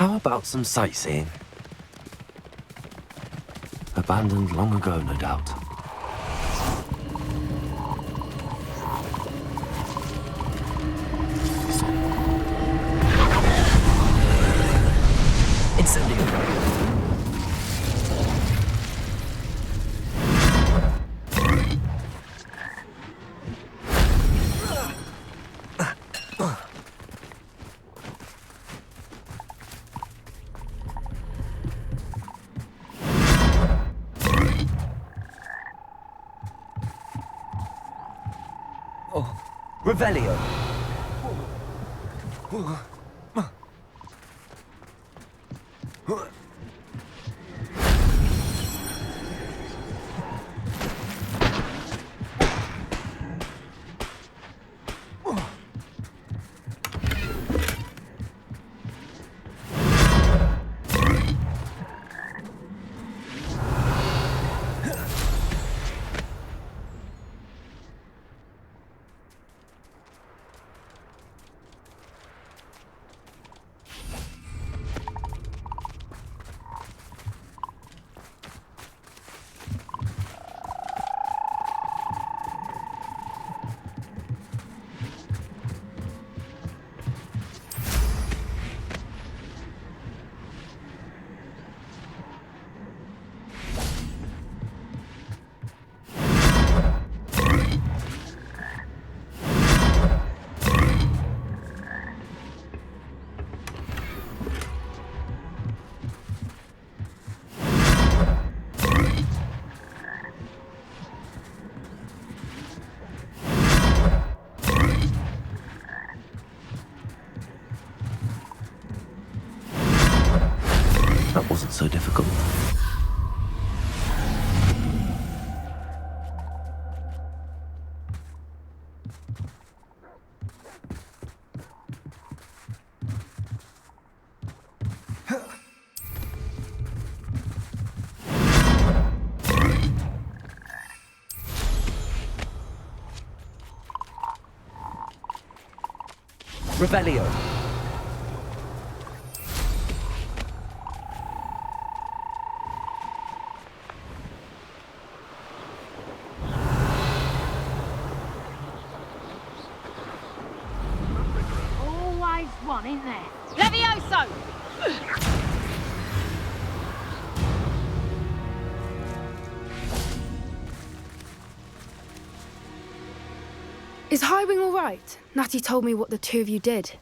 How about some sightseeing? Abandoned long ago, no doubt. Incendio. Revelio. That wasn't so difficult. Revelio. Always one in there. Levioso! Is Highwing all right? Natty told me what the two of you did.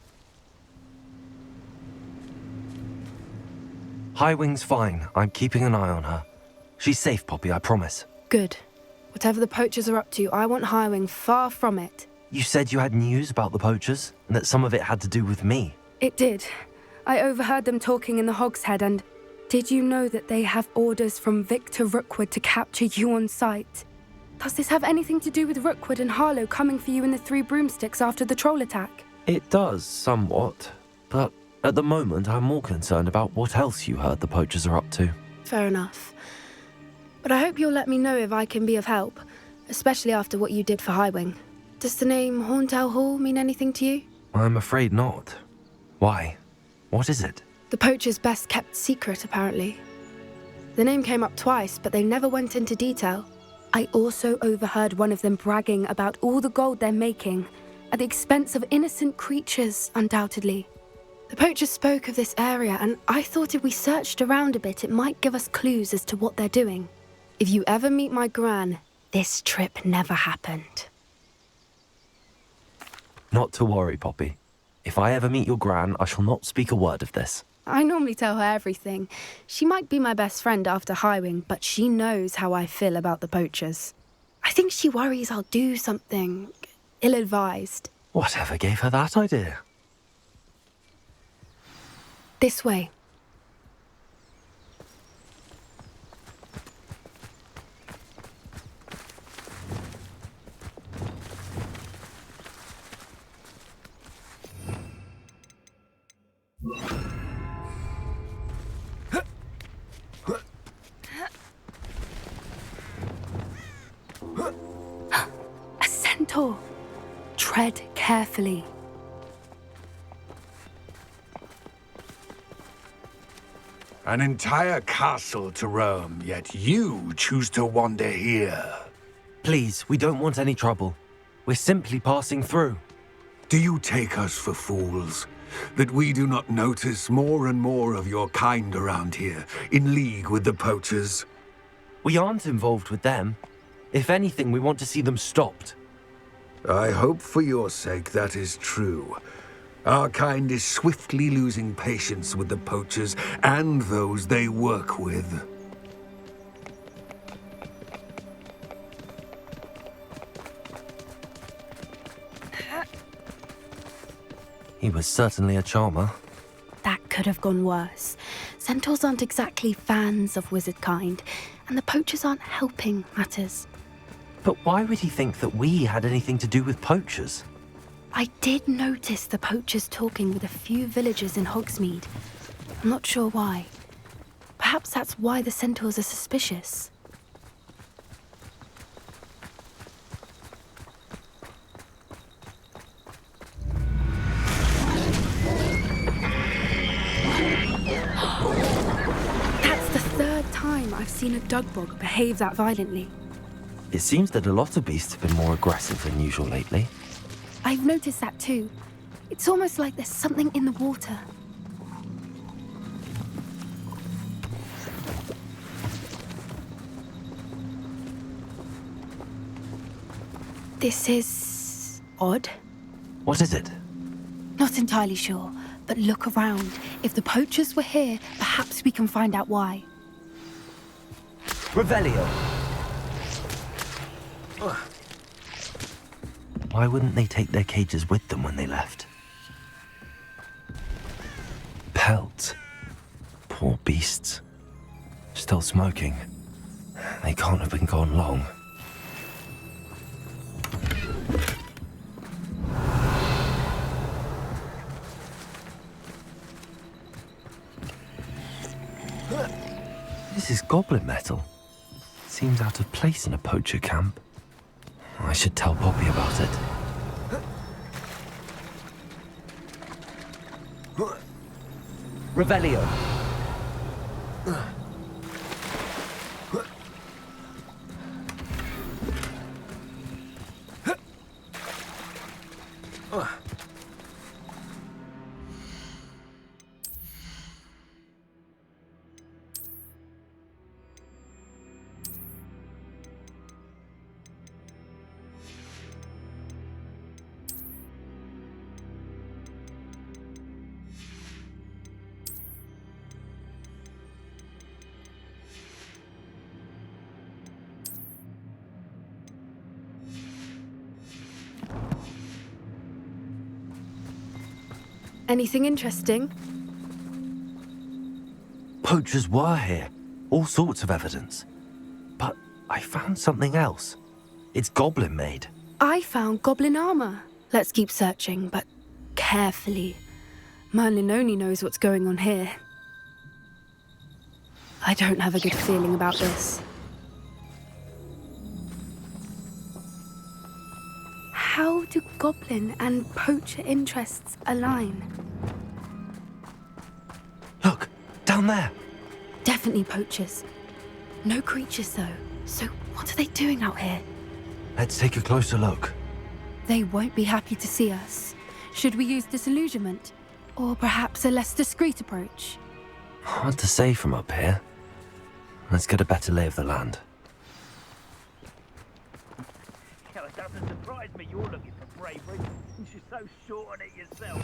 Highwing's fine. I'm keeping an eye on her. She's safe, Poppy, I promise. Good. Whatever the poachers are up to, I want Highwing far from it. You said you had news about the poachers, and that some of it had to do with me. It did. I overheard them talking in the Hogshead, and did you know that they have orders from Victor Rookwood to capture you on sight? Does this have anything to do with Rookwood and Harlow coming for you in the Three Broomsticks after the troll attack? It does, somewhat. But at the moment, I'm more concerned about what else you heard the poachers are up to. Fair enough. But I hope you'll let me know if I can be of help, especially after what you did for Highwing. Does the name Horntail Hall mean anything to you? I'm afraid not. Why? What is it? The poacher's best-kept secret, apparently. The name came up twice, but they never went into detail. I also overheard one of them bragging about all the gold they're making, at the expense of innocent creatures, undoubtedly. The poachers spoke of this area, and I thought if we searched around a bit, it might give us clues as to what they're doing. If you ever meet my gran, this trip never happened. Not to worry, Poppy. If I ever meet your gran, I shall not speak a word of this. I normally tell her everything. She might be my best friend after Highwing, but she knows how I feel about the poachers. I think she worries I'll do something ill-advised. Whatever gave her that idea? This way. A centaur. Tread carefully. An entire castle to roam, yet you choose to wander here. Please, we don't want any trouble. We're simply passing through. Do you take us for fools? That we do not notice more and more of your kind around here, in league with the poachers? We aren't involved with them. If anything, we want to see them stopped. I hope for your sake that is true. Our kind is swiftly losing patience with the poachers and those they work with. He was certainly a charmer. That could have gone worse. Centaurs aren't exactly fans of wizard kind, and the poachers aren't helping matters. But why would he think that we had anything to do with poachers? I did notice the poachers talking with a few villagers in Hogsmeade. I'm not sure why. Perhaps that's why the centaurs are suspicious. That's the third time I've seen a dugbog behave that violently. It seems that a lot of beasts have been more aggressive than usual lately. I've noticed that too. It's almost like there's something in the water. This is odd. What is it? Not entirely sure, but look around. If the poachers were here, perhaps we can find out why. Revelio! Why wouldn't they take their cages with them when they left? Pelts. Poor beasts. Still smoking. They can't have been gone long. This is goblin metal. Seems out of place in a poacher camp. I should tell Poppy about it. Revelio. Anything interesting? Poachers were here. All sorts of evidence. But I found something else. It's goblin made. I found goblin armor. Let's keep searching, but carefully. Merlin only knows what's going on here. I don't have a good feeling about this. How do goblin and poacher interests align? Look, down there. Definitely poachers. No creatures, though. So what are they doing out here? Let's take a closer look. They won't be happy to see us. Should we use disillusionment? Or perhaps a less discreet approach? Hard to say from up here. Let's get a better lay of the land. It doesn't surprise me you're looking for bravery, since you're so short on it yourself.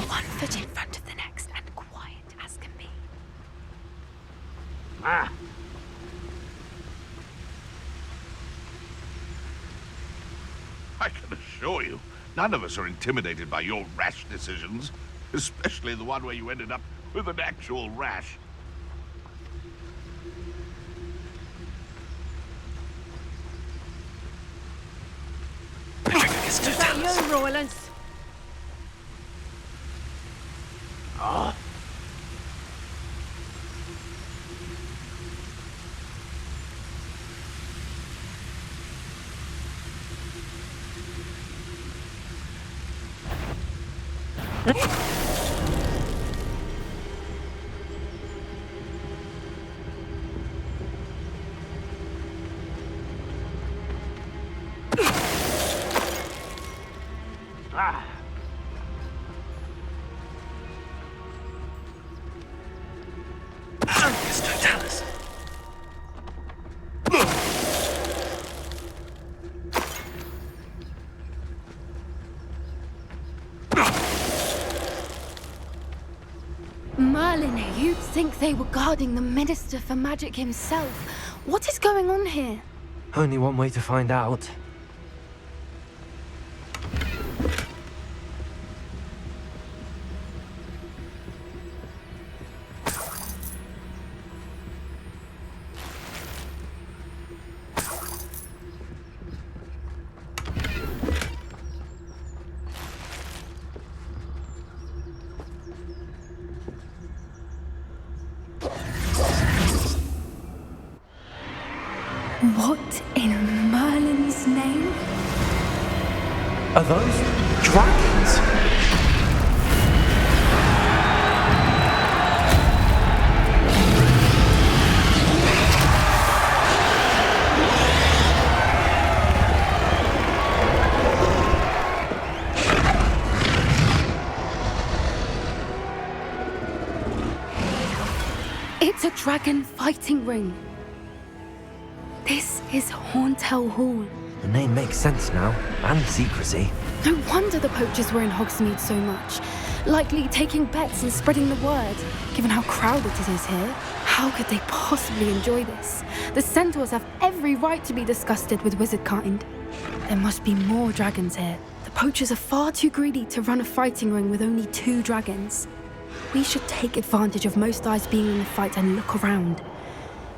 One foot in front of the next and quiet as can be. Ah! I can assure you, none of us are intimidated by your rash decisions, especially the one where you ended up with an actual rash. Is that you, Roylance? Merlin, you'd think they were guarding the Minister for Magic himself. What is going on here? Only one way to find out. What in Merlin's name? Are those dragons? It's a dragon fighting ring. This is Hauntel Hall. The name makes sense now, and secrecy. No wonder the poachers were in Hogsmeade so much. Likely taking bets and spreading the word. Given how crowded it is here, how could they possibly enjoy this? The centaurs have every right to be disgusted with wizard kind. There must be more dragons here. The poachers are far too greedy to run a fighting ring with only 2 dragons. We should take advantage of most eyes being in the fight and look around.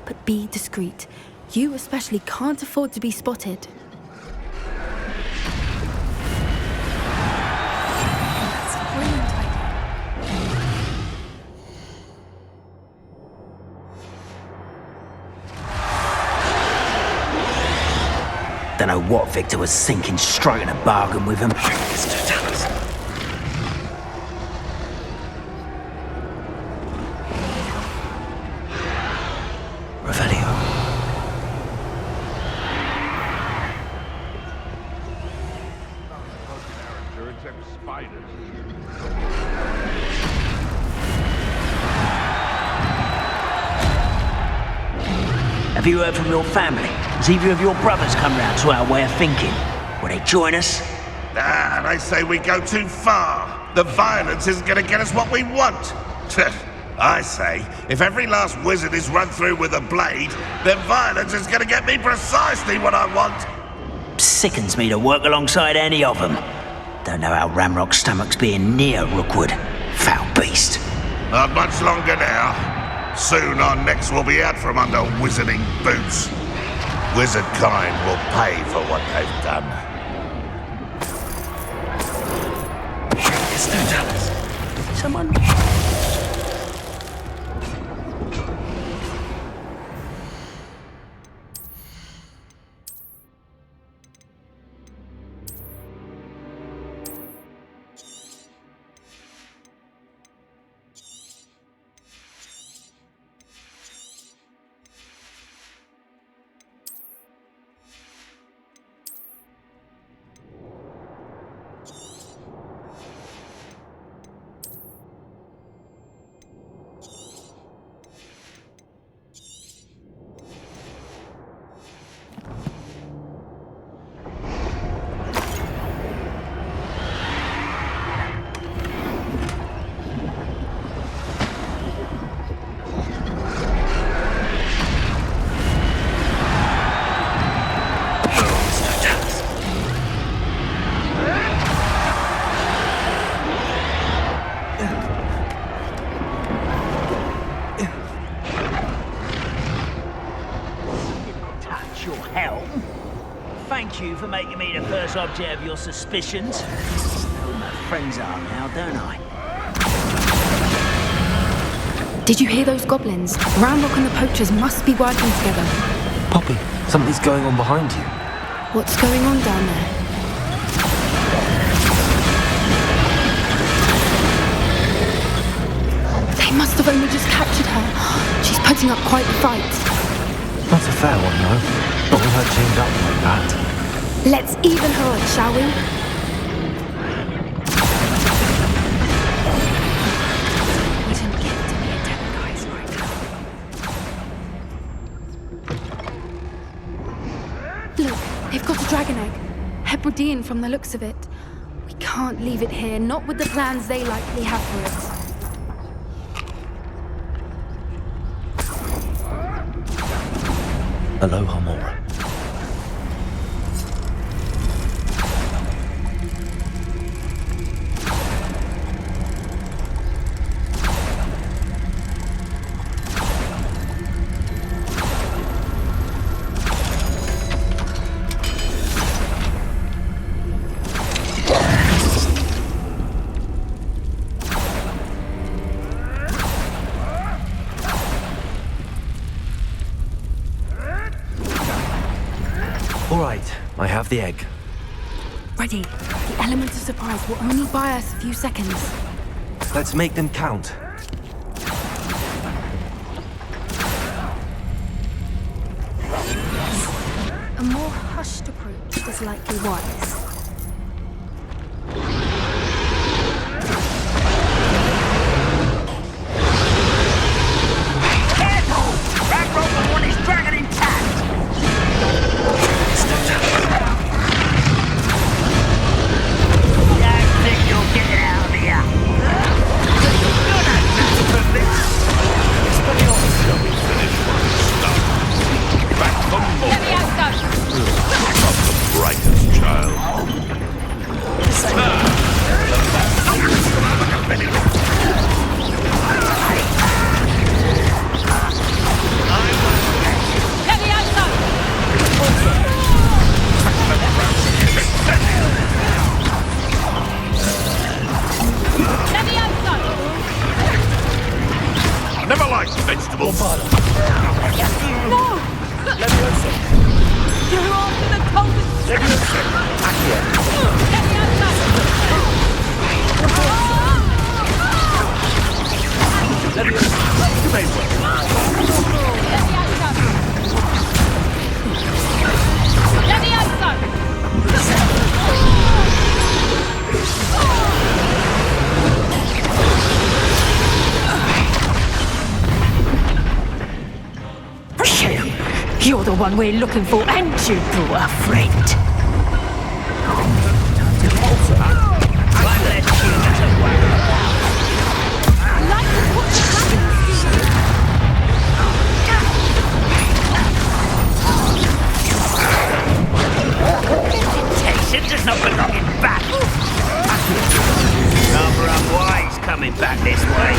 But be discreet. You especially can't afford to be spotted. That's a brilliant idea. Don't know what Victor was thinking, striking a bargain with him. Have you heard from your family? Has either of your brothers come round to our way of thinking? Will they join us? Ah, they say we go too far. The violence isn't going to get us what we want. I say, if every last wizard is run through with a blade, then violence is going to get me precisely what I want. Sickens me to work alongside any of them. Don't know how Ramrock's stomach's being near Rookwood. Foul beast. Not much longer now. Soon our necks will be out from under wizarding boots. Wizard kind will pay for what they've done. Someone... Thank you for making me the first object of your suspicions. I know who my friends are now, don't I? Did you hear those goblins? Ramrock and the poachers must be working together. Poppy, something's going on behind you. What's going on down there? putting up quite the fight. Not a fair one, though. Not with her chained up like that. Let's even her odds, shall we? Wouldn't get to be a dead guy's right now. Look, they've got a dragon egg. Hebridean from the looks of it. We can't leave it here, not with the plans they likely have for it. Aloha, Mora. All right, I have the egg. Ready. The element of surprise will only buy us a few seconds. Let's make them count. A more hushed approach is likely wise. Careful! Ramrock will want his dragon intact! I think you'll get it out of here! You're not ready for this! Back from Levioso! Not the brightest child. Levioso! Levioso! Never liked vegetables. No! You're after the coldest... Levioso! You're the one we're looking for, and you brought a friend. Temptation does not belong in battle. Rather unwise coming back this way.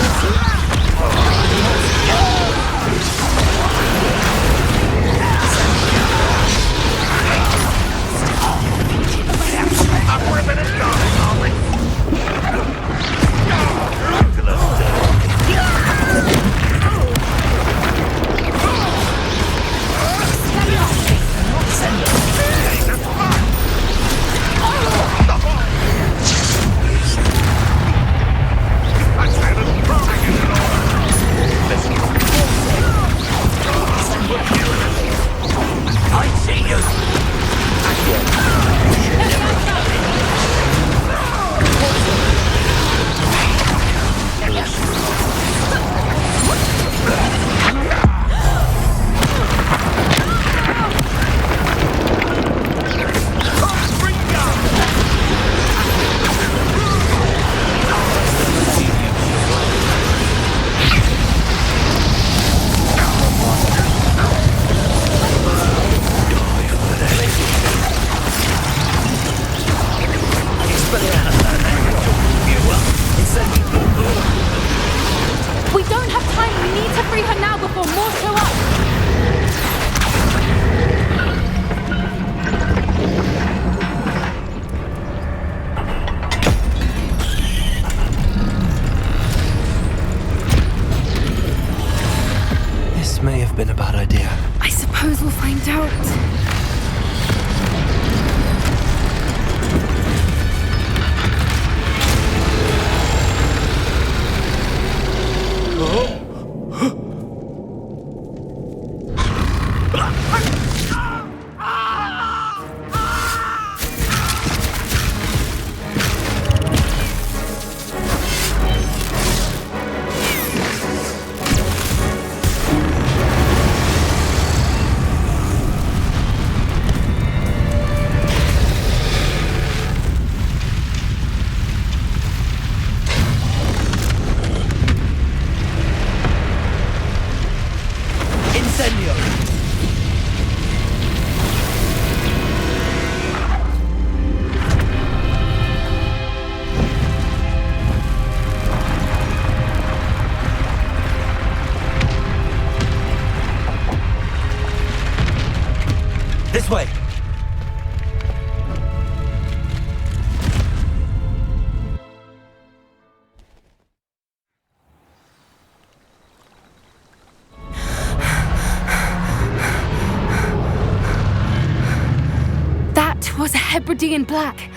Lady in Black.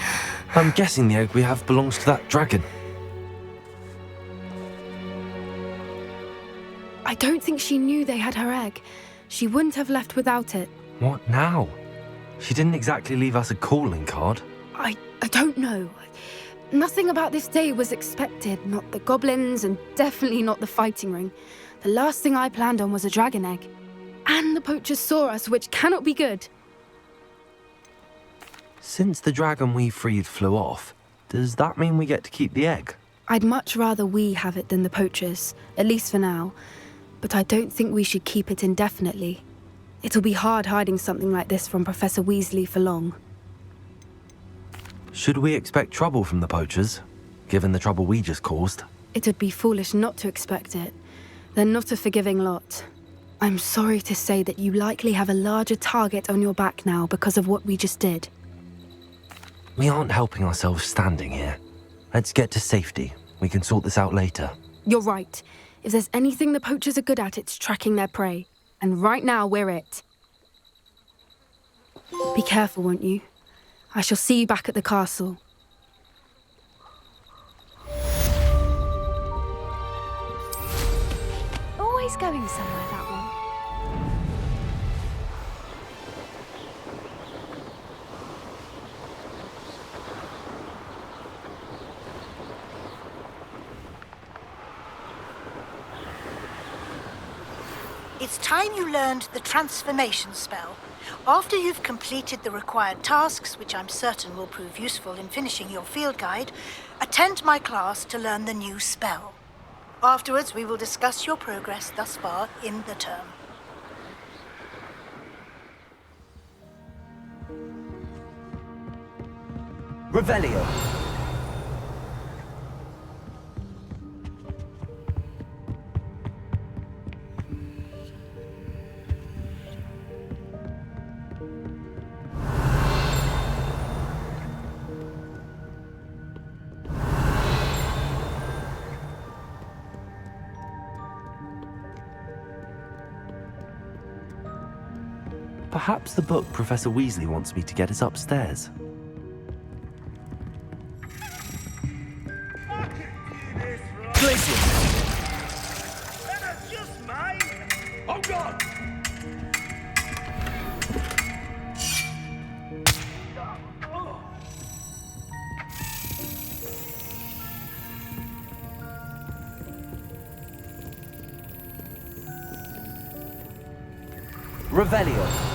I'm guessing the egg we have belongs to that dragon. I don't think she knew they had her egg. She wouldn't have left without it. What now? She didn't exactly leave us a calling card. I don't know. Nothing about this day was expected. Not the goblins, and definitely not the fighting ring. The last thing I planned on was a dragon egg. And the poachers saw us, which cannot be good. Since the dragon we freed flew off, does that mean we get to keep the egg? I'd much rather we have it than the poachers, at least for now. But I don't think we should keep it indefinitely. It'll be hard hiding something like this from Professor Weasley for long. Should we expect trouble from the poachers, given the trouble we just caused? It would be foolish not to expect it. They're not a forgiving lot. I'm sorry to say that you likely have a larger target on your back now because of what we just did. We aren't helping ourselves standing here. Let's get to safety. We can sort this out later. You're right. If there's anything the poachers are good at, it's tracking their prey. And right now, we're it. Be careful, won't you? I shall see you back at the castle. Always going somewhere, that one. It's time you learned the transformation spell. After you've completed the required tasks, which I'm certain will prove useful in finishing your field guide, attend my class to learn the new spell. Afterwards, we will discuss your progress thus far in the term. Revelio. Perhaps the book Professor Weasley wants me to get is upstairs. Oh God! Revelio.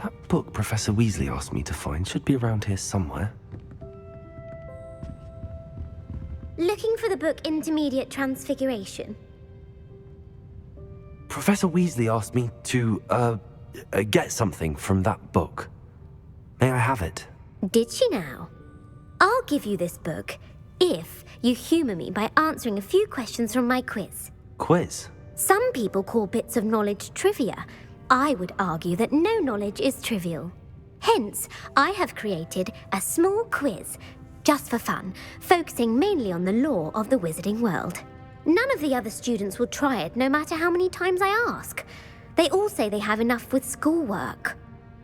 That book Professor Weasley asked me to find should be around here somewhere. Looking for the book Intermediate Transfiguration? Professor Weasley asked me to, get something from that book. May I have it? Did she now? I'll give you this book if you humour me by answering a few questions from my quiz. Quiz? Some people call bits of knowledge trivia. I would argue that no knowledge is trivial. Hence, I have created a small quiz, just for fun, focusing mainly on the lore of the wizarding world. None of the other students will try it, no matter how many times I ask. They all say they have enough with schoolwork.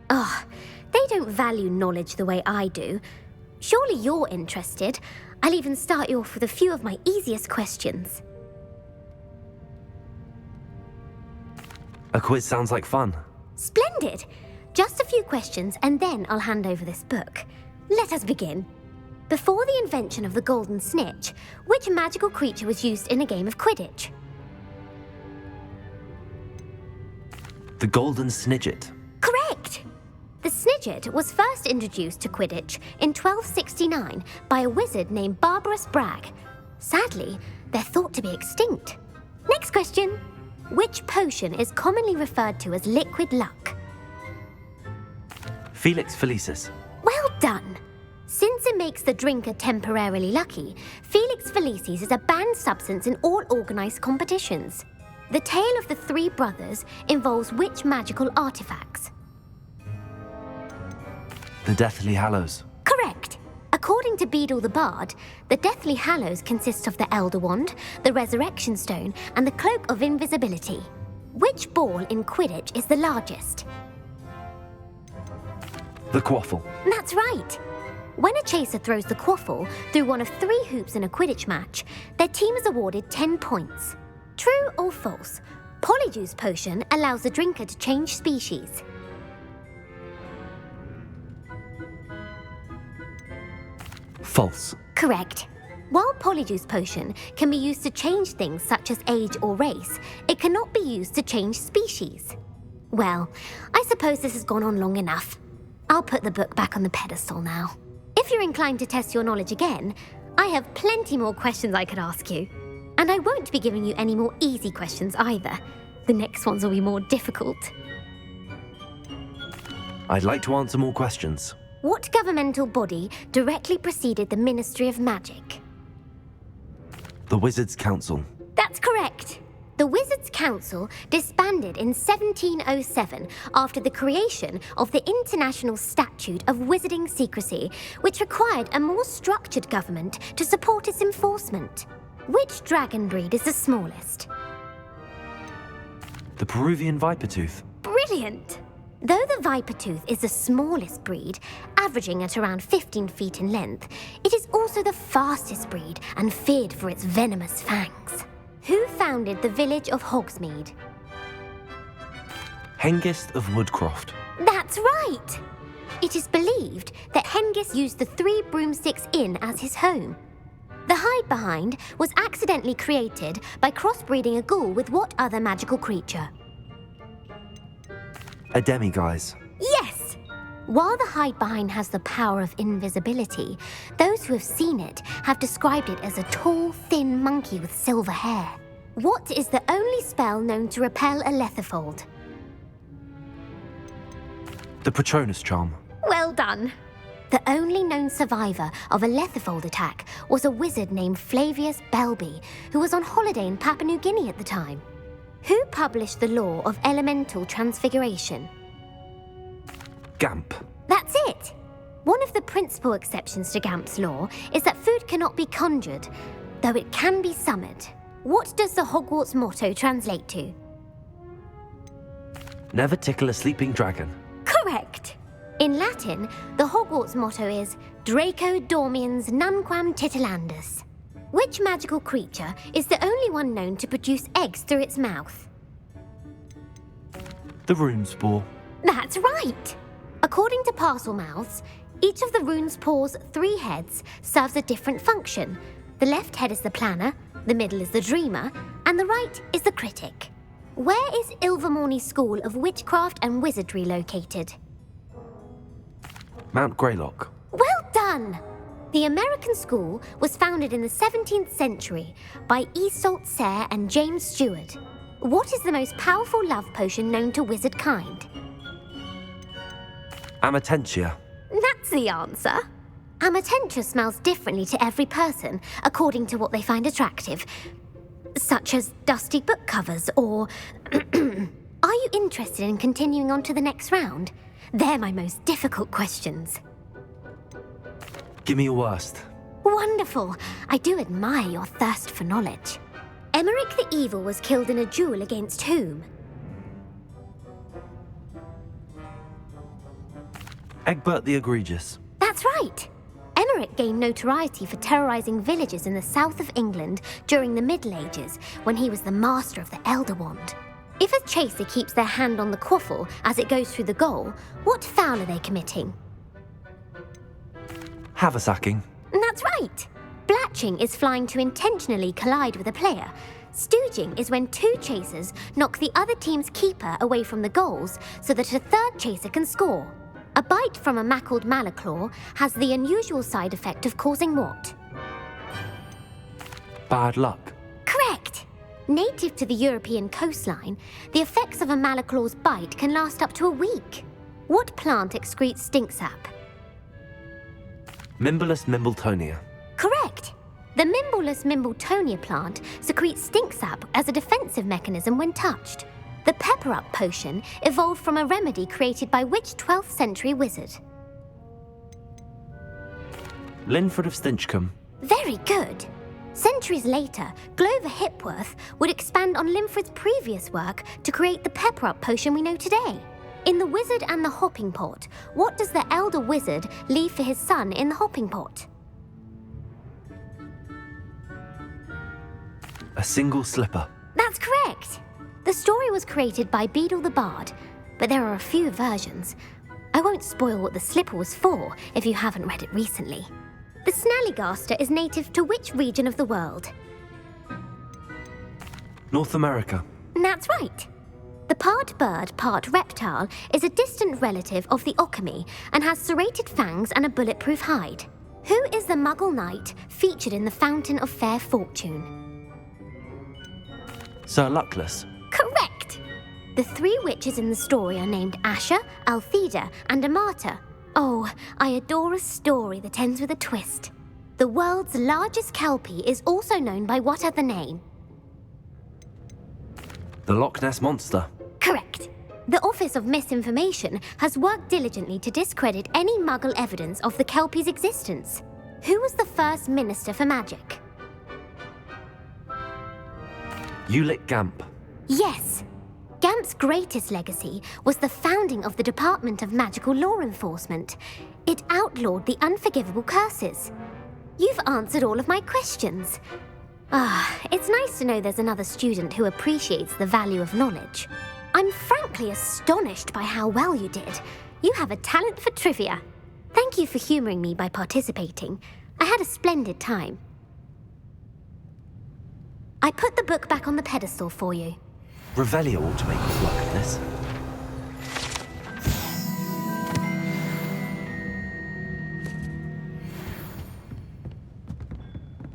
Ugh, they don't value knowledge the way I do. Surely you're interested. I'll even start you off with a few of my easiest questions. A quiz sounds like fun. Splendid! Just a few questions and then I'll hand over this book. Let us begin. Before the invention of the golden snitch, which magical creature was used in a game of Quidditch? The Golden Snidget. Correct! The Snidget was first introduced to Quidditch in 1269 by a wizard named Barbarous Bragg. Sadly, they're thought to be extinct. Next question. Which potion is commonly referred to as liquid luck? Felix Felicis. Well done! Since it makes the drinker temporarily lucky, Felix Felicis is a banned substance in all organised competitions. The tale of the three brothers involves which magical artifacts? The Deathly Hallows. Correct! According to Beadle the Bard, the Deathly Hallows consists of the Elder Wand, the Resurrection Stone, and the Cloak of Invisibility. Which ball in Quidditch is the largest? The Quaffle. That's right! When a chaser throws the quaffle through one of 3 hoops in a Quidditch match, their team is awarded 10 points. True or false? Polyjuice Potion allows the drinker to change species. False. Correct. While Polyjuice Potion can be used to change things such as age or race, it cannot be used to change species. Well, I suppose this has gone on long enough. I'll put the book back on the pedestal now. If you're inclined to test your knowledge again, I have plenty more questions I could ask you. And I won't be giving you any more easy questions either. The next ones will be more difficult. I'd like to answer more questions. What governmental body directly preceded the Ministry of Magic? The Wizards' Council. That's correct. The Wizards' Council disbanded in 1707 after the creation of the International Statute of Wizarding Secrecy, which required a more structured government to support its enforcement. Which dragon breed is the smallest? The Peruvian Vipertooth. Brilliant! Though the Vipertooth is the smallest breed, averaging at around 15 feet in length, it is also the fastest breed and feared for its venomous fangs. Who founded the village of Hogsmeade? Hengist of Woodcroft. That's right! It is believed that Hengist used the 3 Broomsticks Inn as his home. The hide-behind was accidentally created by crossbreeding a ghoul with what other magical creature? A demiguise. Yes! While the hide-behind has the power of invisibility, those who have seen it have described it as a tall, thin monkey with silver hair. What is the only spell known to repel a letherfold? The Patronus Charm. Well done! The only known survivor of a letherfold attack was a wizard named Flavius Belby, who was on holiday in Papua New Guinea at the time. Who published the law of elemental transfiguration? Gamp. That's it! One of the principal exceptions to Gamp's law is that food cannot be conjured, though it can be summoned. What does the Hogwarts motto translate to? Never tickle a sleeping dragon. Correct! In Latin, the Hogwarts motto is Draco Dormiens Nunquam Titilandus. Which magical creature is the only one known to produce eggs through its mouth? The Runespore. That's right! According to Parselmouths, each of the Runespore's 3 heads serves a different function. The left head is the planner, the middle is the dreamer, and the right is the critic. Where is Ilvermorny School of Witchcraft and Wizardry located? Mount Greylock. Well done! The American school was founded in the 17th century by Iseult Sayre and James Stewart. What is the most powerful love potion known to wizard kind? Amatentia. That's the answer. Amatentia smells differently to every person according to what they find attractive, such as dusty book covers or... Are you interested in continuing on to the next round? They're my most difficult questions. Give me your worst. Wonderful. I do admire your thirst for knowledge. Emeric the Evil was killed in a duel against whom? Egbert the Egregious. That's right. Emeric gained notoriety for terrorizing villages in the south of England during the Middle Ages, when he was the master of the Elder Wand. If a chaser keeps their hand on the quaffle as it goes through the goal, what foul are they committing? Haversacking. That's right. Blatching is flying to intentionally collide with a player. Stooging is when 2 chasers knock the other team's keeper away from the goals so that a 3rd chaser can score. A bite from a mackled malaclaw has the unusual side effect of causing what? Bad luck. Correct! Native to the European coastline, the effects of a malaclaw's bite can last up to a week. What plant excretes stink sap? Mimblus mimbletonia. Correct. The Mimblus mimbletonia plant secretes stink sap as a defensive mechanism when touched. The pepper-up potion evolved from a remedy created by which 12th century wizard? Linford of Stinchcombe. Very good. Centuries later, Glover Hipworth would expand on Linford's previous work to create the pepper-up potion we know today. In The Wizard and the Hopping Pot, what does the elder wizard leave for his son in the hopping pot? A single slipper. That's correct. The story was created by Beadle the Bard, but there are a few versions. I won't spoil what the slipper was for if you haven't read it recently. The Snallygaster is native to which region of the world? North America. That's right. The part bird, part reptile is a distant relative of the Occamy and has serrated fangs and a bulletproof hide. Who is the Muggle knight featured in the Fountain of Fair Fortune? Sir Luckless. Correct! The three witches in the story are named Asha, Altheda, and Amata. Oh, I adore a story that ends with a twist. The world's largest kelpie is also known by what other name? The Loch Ness Monster. Correct. The Office of Misinformation has worked diligently to discredit any Muggle evidence of the kelpie's existence. Who was the first Minister for Magic? Ulick Gamp. Yes. Gamp's greatest legacy was the founding of the Department of Magical Law Enforcement. It outlawed the unforgivable curses. You've answered all of my questions. It's nice to know there's another student who appreciates the value of knowledge. I'm frankly astonished by how well you did. You have a talent for trivia. Thank you for humouring me by participating. I had a splendid time. I put the book back on the pedestal for you. Revelio ought to make quick work of this.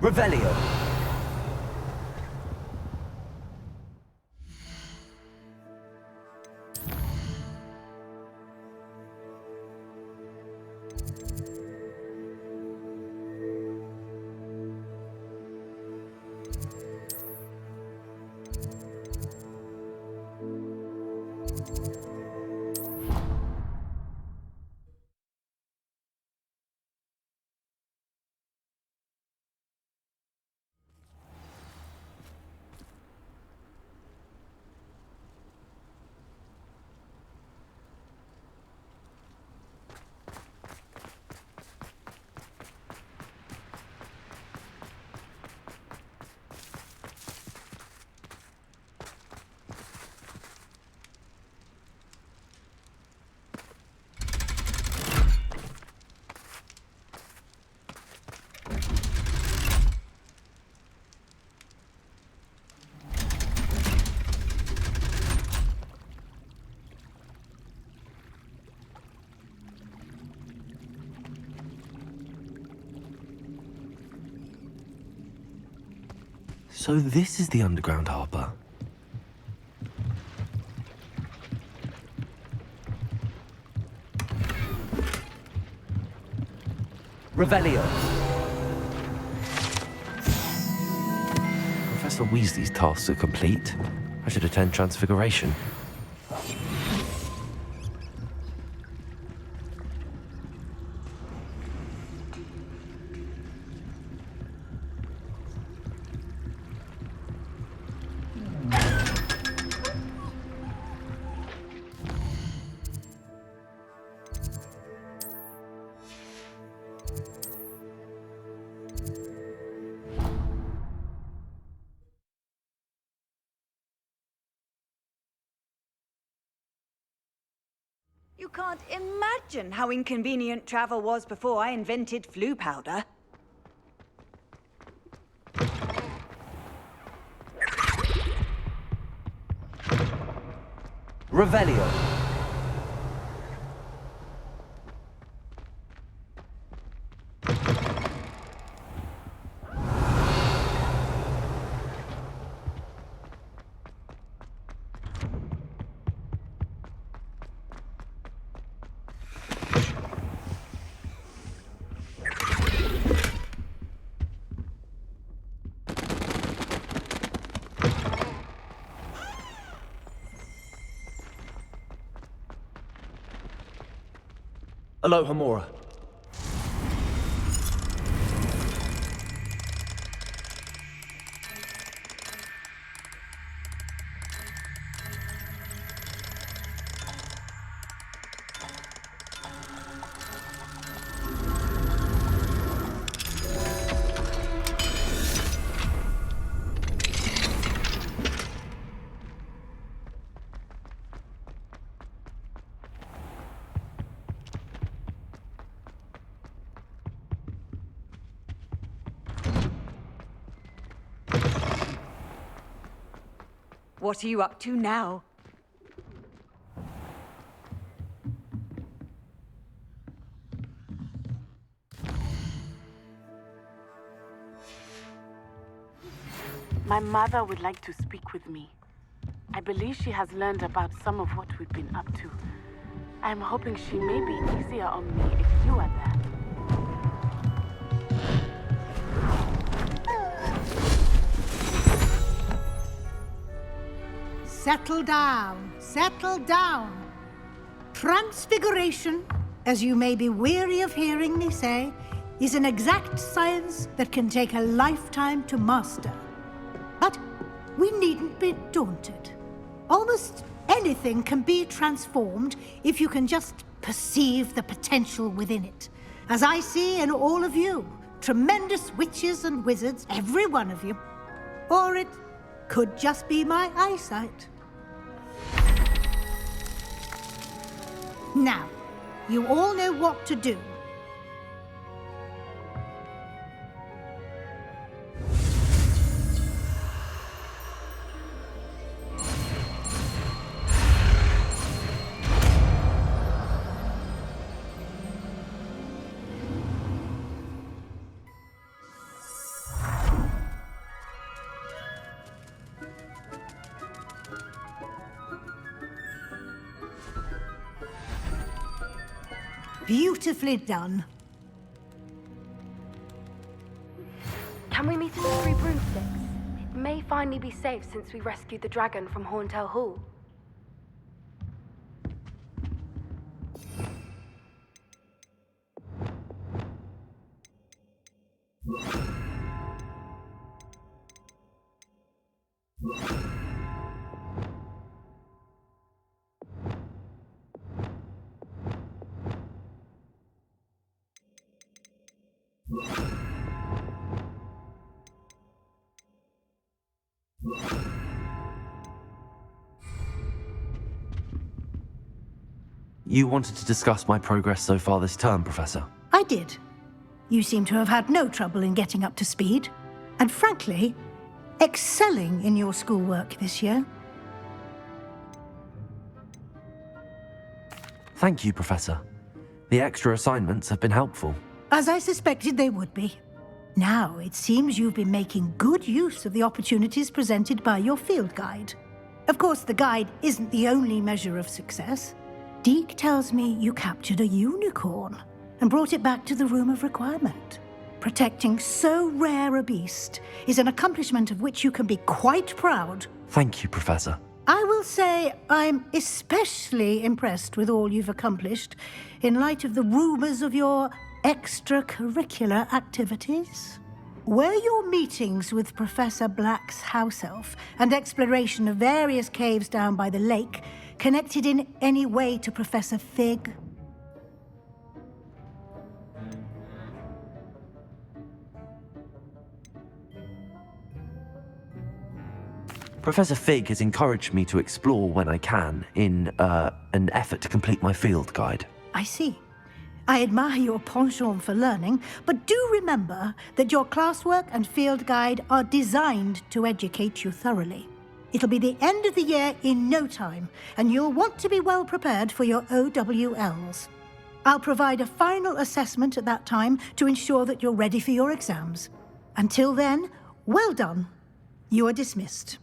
Revelio. So this is the underground harbour. Revelio. Professor Weasley's tasks are complete. I should attend Transfiguration. You can't imagine how inconvenient travel was before I invented flu powder. Revelio. Aloha Mora. What are you up to now? My mother would like to speak with me. I believe she has learned about some of what we've been up to. I'm hoping she may be easier on me if you are there. Settle down, settle down. Transfiguration, as you may be weary of hearing me say, is an exact science that can take a lifetime to master. But we needn't be daunted. Almost anything can be transformed if you can just perceive the potential within it. As I see in all of you, tremendous witches and wizards, every one of you. Or it could just be my eyesight. Now, you all know what to do. Beautifully done. Can we meet at the Three Broomsticks? It may finally be safe since we rescued the dragon from Horntail Hall. You wanted to discuss my progress so far this term, Professor? I did. You seem to have had no trouble in getting up to speed. And frankly, excelling in your schoolwork this year. Thank you, Professor. The extra assignments have been helpful. As I suspected they would be. Now, it seems you've been making good use of the opportunities presented by your field guide. Of course, the guide isn't the only measure of success. Deke tells me you captured a unicorn and brought it back to the Room of Requirement. Protecting so rare a beast is an accomplishment of which you can be quite proud. Thank you, Professor. I will say I'm especially impressed with all you've accomplished in light of the rumors of your extracurricular activities. Were your meetings with Professor Black's house elf and exploration of various caves down by the lake connected in any way to Professor Fig? Professor Fig has encouraged me to explore when I can in an effort to complete my field guide. I see. I admire your penchant for learning, but do remember that your classwork and field guide are designed to educate you thoroughly. It'll be the end of the year in no time, and you'll want to be well prepared for your OWLs. I'll provide a final assessment at that time to ensure that you're ready for your exams. Until then, well done. You are dismissed.